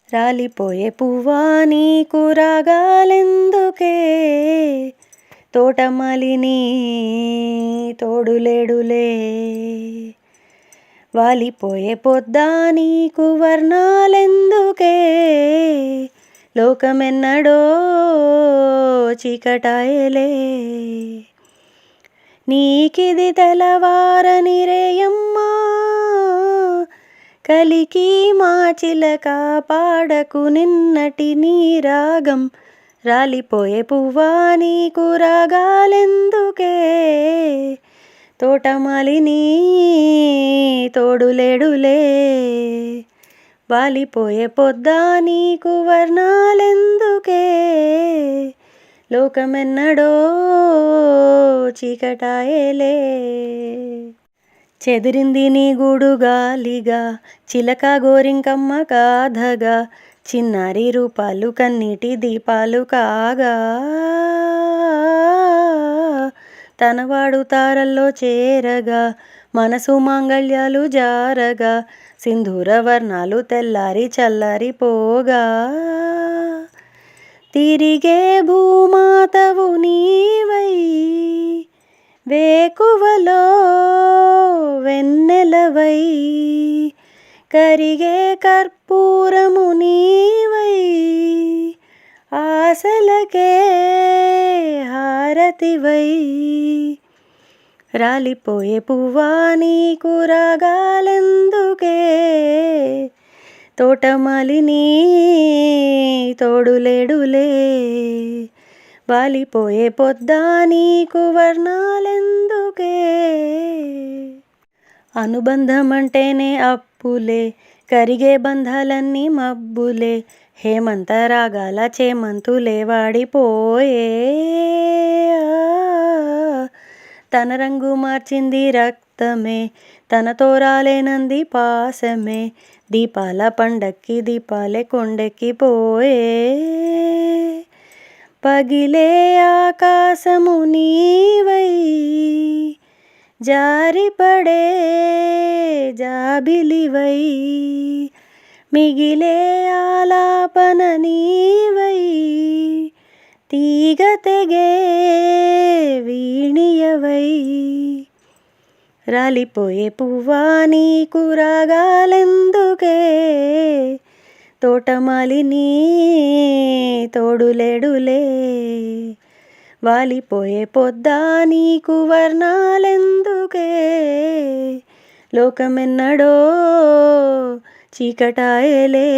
రాలిపోయే పువ్వా నీకు రాగాలెందుకే, తోటమాలిని తోడులేడులే. వాలిపోయే పొద్దా నీకు వర్ణాలెందుకే, లోకమెన్నడో చీకటాయలే. నీకిది తెలవారని రేయమ్మా, కలికి మా చిలక పాడకు నిన్నటి నీ రాగం. రాలిపోయే పువ్వా నీకు రాగాలెందుకే, తోటమాలిని తోడులేడులే. వాలిపోయే పొద్దా నీకు వర్ణాలెందుకే, లోకమెన్నడో చీకటాయలే. చెదిరింది నీ గూడు గాలిగా, చిలక గోరింకమ్మ కాధగా, చిన్నారి రూపాలు కన్నీటి దీపాలు కాగా. తనవాడు తారల్లో చేరగా, మనసు మాంగళ్యాలు జారగా, సింధూర వర్ణాలు తెల్లారి చల్లారిపోగా. తిరిగే భూమాతవు నీవై, వేకువలో వెన్నెలవై, కరిగే కర్పూరము నీవై, ఆశలకే హారతివై. రాలిపోయే పువ్వా నీకు రాగాలెందుకే, తోటమాలిని తోడులేడులే. వాలిపోయే పొద్దా నీకు వర్ణాలెందుకే. అనుబంధం అంటేనే అప్పులే, కరిగే బంధాలన్నీ మబ్బులే. హేమంత రాగాల చేమంతులే వాడిపోయే. తన రంగు మార్చింది రక్తమే, తనతో రాలేనంది పాసమే. దీపాల పండక్కి దీపాలే కొండెక్కిపోయే. పగిలే ఆకాశము నీవై, జారిపడే జాబిలివై, మిగిలే ఆలాపన నీవై, తీగ తెగే వీణియవై. రాలిపోయే పువ్వా నీకు రాగాలెందుకే, తోటమాలిని తోడులేడులే. వాలిపోయే పొద్దా నీకు వర్ణాలెందుకే, లోకమెన్నడో చీకటాయలే.